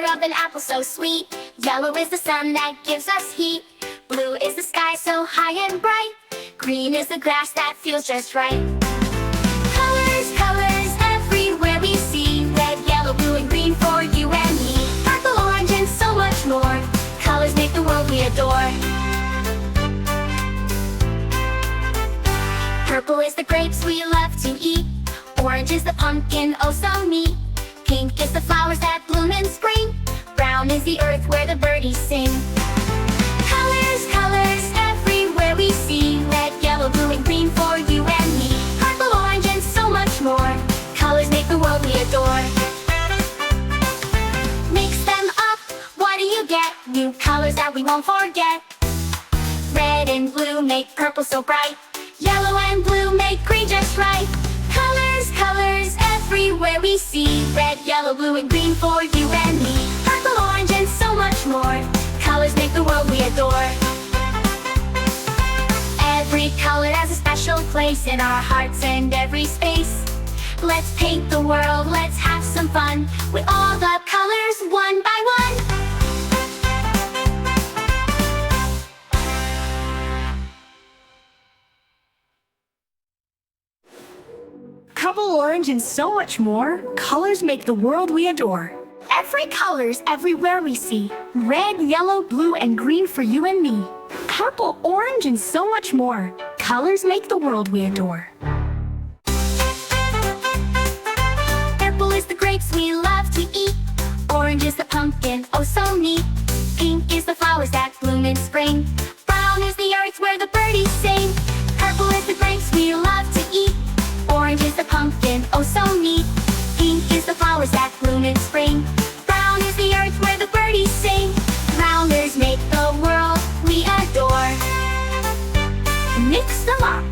color of an apple so sweet. Yellow is the sun that gives us heat. Blue is the sky so high and bright. Green is the grass that feels just right. Colors, colors, everywhere we see. Red, yellow, blue, and green for you and me. Purple, orange, and so much more. Colors make the world we adore. Purple is the grapes we love to eat. Orange is the pumpkin, oh so neat. Pink is the flowers that bloom in spring. Brown is the earth where the birdies sing. Colors, colors, everywhere we see. Red, yellow, blue, and green for you and me. Purple, orange, and so much more. Colors make the world we adore. Mix them up, what do you get? New colors that we won't forget. Red and blue make purple so bright. Yellow and blue make green just right. Colors, colors, everywhere we see. Red, yellow, blue, and green for you and me. Purple, orange, and so much more. Colors make the world we adore. Every color has a special place in our hearts and every space. Let's paint the world, let's have some fun with all the colors one by one. Purple, orange, and so much more. Colors make the world we adore. Every color's everywhere we see. Red, yellow, blue, and green for you and me. Purple, orange, and so much more. Colors make the world we adore. Purple is the grapes we love to eat. Orange is the pumpkin, oh so neat. Pink is the flowers that bloom in spring. Brown is the earth where the birdies sing. Purple is the grapes we love to eat. Orange is the pumpkin, oh so neat. Pink is the flowers that bloom in spring. Brown is the earth where the birdies sing. Colors make the world we adore. Mix them up.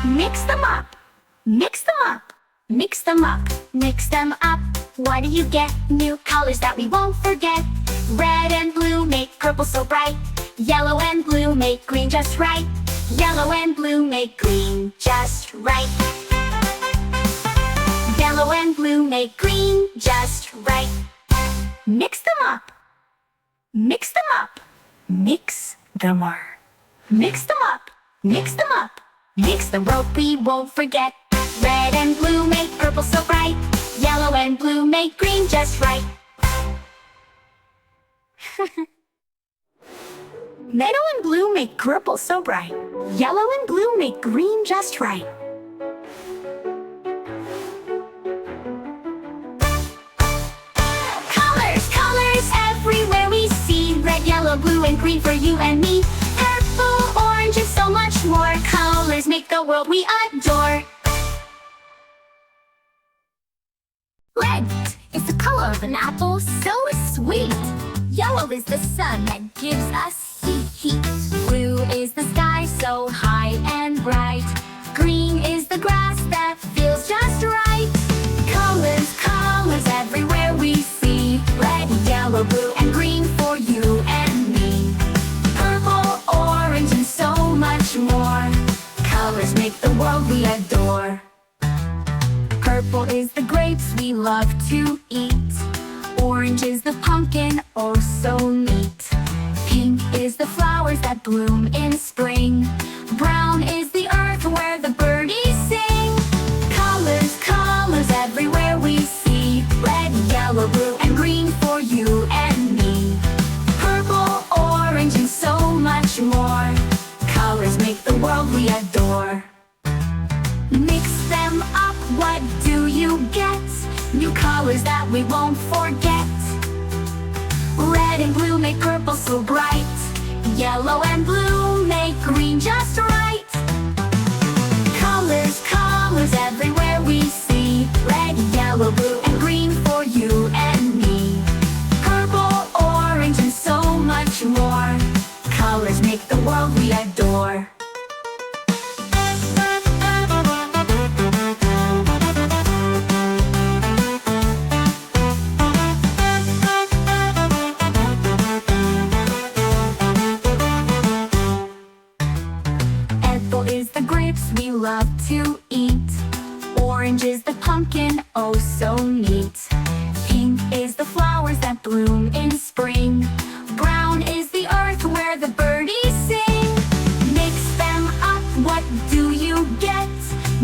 Mix them up. Mix them up. Mix them up. Mix them up, what do you get? New colors that we won't forget. Red and blue make purple so bright. Yellow and blue make green just right. Yellow and blue make green just right. Yellow and blue make green just right. Mix them up. Mix them up. Mix them up. Mix them up. Mix them up. Mix the world we won't forget. Red and blue make purple so bright. Yellow and blue make green just right. Meadow and blue make purple so bright. Yellow and blue make green just right. Colors, colors, everywhere we see. Red, yellow, blue, and green for you and me. Purple, orange, and so much more. Colors make the world we adore. Red is the color of an apple so sweet. Yellow is the sun that gives us heat. Blue is the sky so high and bright. Green is the grass that feels just right. Colors, colors, everywhere we see. Red, yellow, blue, and green for you and me. Purple, orange, and so much more. Colors make the world we adore. Purple is the grapes we love to eat. Orange is the pumpkin, oh so neat. Pink is the flowers that bloom in spring. Brown is the earth where the birdies sing. Colors, colors, everywhere we see. Red, yellow, blue, and green for you and me. Purple, orange, and so much more. Colors make the world we adore. Mix them up, what do you get? New colors that we won't forget. Red and blue make purple so bright. Yellow and blue make green just right. Colors, colors, everywhere we see. Red, yellow, blue, and green for you and me. Purple, orange, and so much more. Colors make the world we adore. We love to eat. Orange is the pumpkin, oh so neat. Pink is the flowers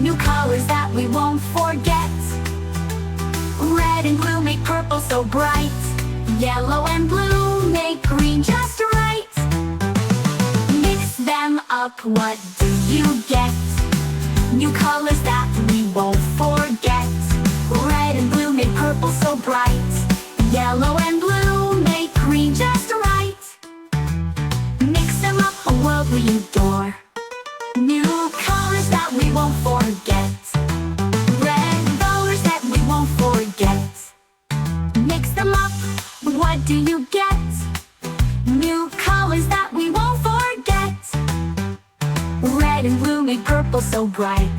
New colors that we won't forget. Red and blue make purple so bright. Yellow and blue make green just right. Mix them up, what do you get? New colors that we won't forget. Red and blue make purple so bright. Yellow and blue make green just right. Mix them up, a world we adore. New colors that we won't forget. Red colors that we won't forget. Mix them up, what do you get? New colors that we won't forget. Red and blue make purple so bright.